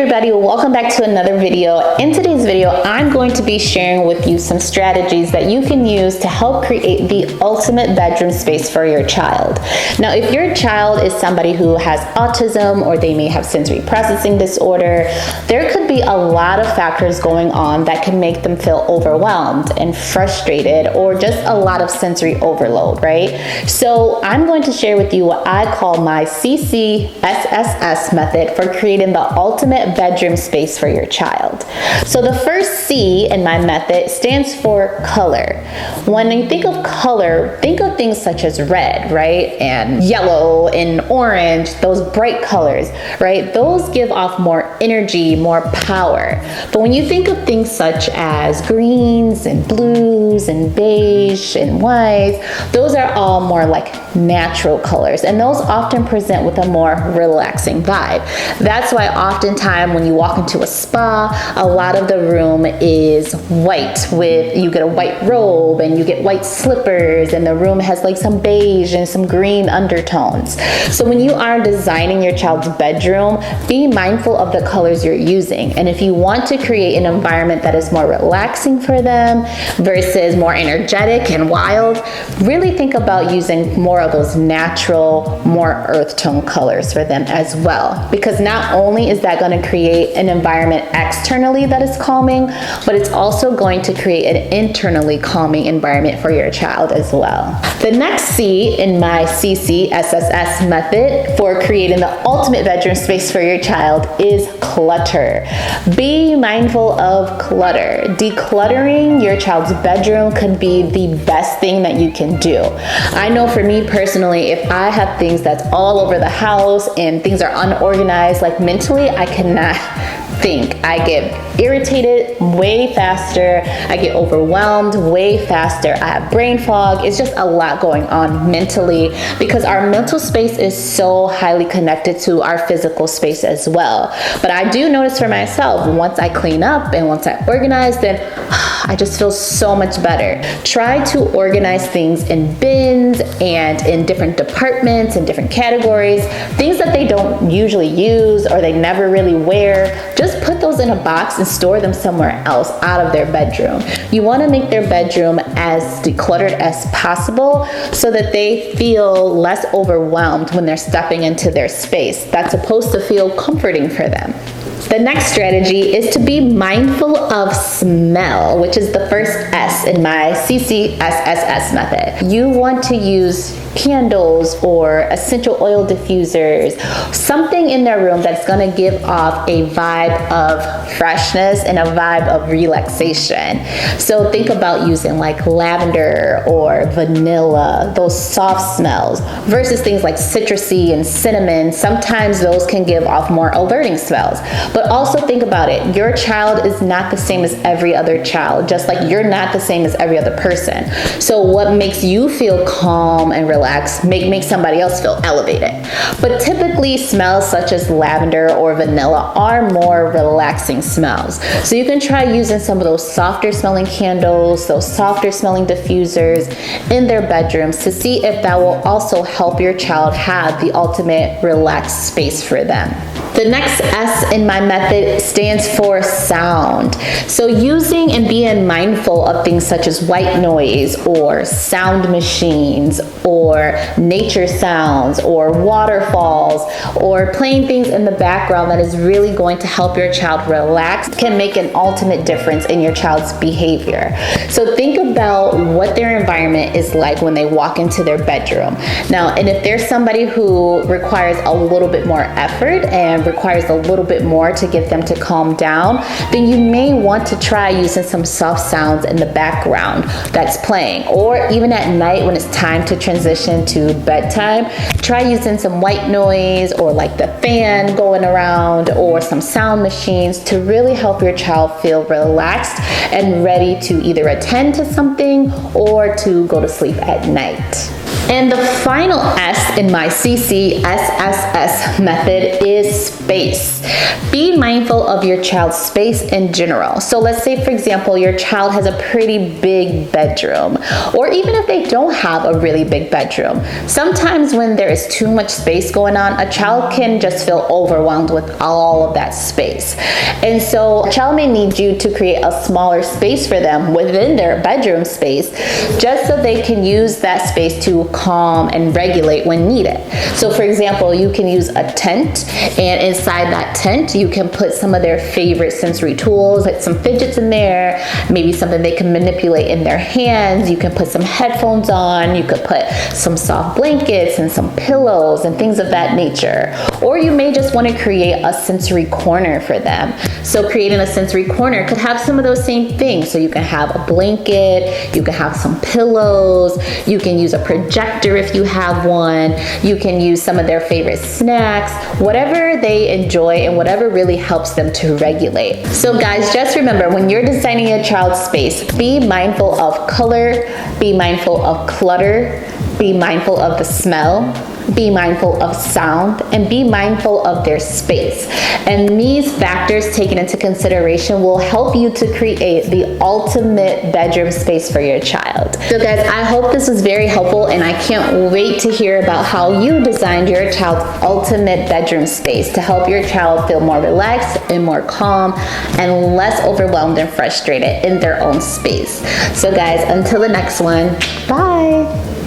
everybody, welcome back to another video. In today's video, I'm going to be sharing with you some strategies that you can use to help create the ultimate bedroom space for your child. Now, if your child is somebody who has autism or they may have sensory processing disorder, there could be a lot of factors going on that can make them feel overwhelmed and frustrated or just a lot of sensory overload, right? So I'm going to share with you what I call my C.C.S.S.S method for creating the ultimate bedroom space for your child. So the first C in my method stands for color. When you think of color, think of things such as red, right? And yellow and orange, those bright colors, right? Those give off more energy, more power. But when you think of things such as greens and blues and beige and whites, those are all more like natural colors, and those often present with a more relaxing vibe. That's why oftentimes when you walk into a spa, a lot of the room is white with, you get a white robe and you get white slippers, and the room has like some beige and some green undertones. So when you are designing your child's bedroom, be mindful of the colors you're using. And if you want to create an environment that is more relaxing for them versus more energetic and wild, really think about using more of those natural, more earth tone colors for them as well. Because not only is that going to create an environment externally that is calming, but it's also going to create an internally calming environment for your child as well. The next C in my C.C.S.S.S method for creating the ultimate bedroom space for your child is clutter. Be mindful of clutter. Decluttering your child's bedroom could be the best thing that you can do. I know for me personally, if I have things that's all over the house and things are unorganized, like mentally, I cannot think. I get irritated way faster. I get overwhelmed way faster. I have brain fog. It's just a lot going on mentally because our mental space is so highly connected to our physical space as well. But I do notice for myself, once I clean up and once I organize, then I just feel so much better. Try to organize things in bins and in different departments and different categories, things that they don't usually use or they never really wear. Just put those in a box and store them somewhere else out of their bedroom. You want to make their bedroom as decluttered as possible so that they feel less overwhelmed when they're stepping into their space. That's supposed to feel comforting for them. The next strategy is to be mindful of smell, which is the first S in my C.C.S.S.S method. You want to use candles or essential oil diffusers, something in their room that's going to give off a vibe of freshness and a vibe of relaxation. So think about using like lavender or vanilla, those soft smells, versus things like citrusy and cinnamon. Sometimes those can give off more alerting smells. But also think about it. Your child is not the same as every other child, just like you're not the same as every other person. So what makes you feel calm and relaxed make somebody else feel elevated. But typically smells such as lavender or vanilla are more relaxing smells. So you can try using some of those softer smelling candles, those softer smelling diffusers in their bedrooms to see if that will also help your child have the ultimate relaxed space for them. The next S in my method stands for sound. So using and being mindful of things such as white noise or sound machines or nature sounds or waterfalls or playing things in the background that is really going to help your child relax can make an ultimate difference in your child's behavior. So think about what their environment is like when they walk into their bedroom. Now, and if there's somebody who requires a little bit more effort and requires a little bit more to get them to calm down, then you may want to try using some soft sounds in the background that's playing. Or even at night when it's time to transition to bedtime, try using some white noise or like the fan going around or some sound machines to really help your child feel relaxed and ready to either attend to something or to go to sleep at night. And the final S in my C.C.S.S.S. method is space. Be mindful of your child's space in general. So let's say, for example, your child has a pretty big bedroom, or even if they don't have a really big bedroom, sometimes when there is too much space going on, a child can just feel overwhelmed with all of that space. And so a child may need you to create a smaller space for them within their bedroom space, just so they can use that space to calm and regulate when needed. So for example, you can use a tent, and inside that tent you can put some of their favorite sensory tools, like some fidgets in there, maybe something they can manipulate in their hands. You can put some headphones on, you could put some soft blankets and some pillows and things of that nature. Or you may just want to create a sensory corner for them. So creating a sensory corner could have some of those same things. So you can have a blanket, you can have some pillows, you can use a projector if you have one, you can use some of their favorite snacks, whatever they enjoy and whatever really helps them to regulate. So guys, just remember, when you're designing your child's space, be mindful of color, be mindful of clutter, be mindful of the smell, be mindful of sound, and be mindful of their space. And these factors taken into consideration will help you to create the ultimate bedroom space for your child. So guys, I hope this was very helpful, and I can't wait to hear about how you designed your child's ultimate bedroom space to help your child feel more relaxed and more calm and less overwhelmed and frustrated in their own space. So guys, until the next one, bye.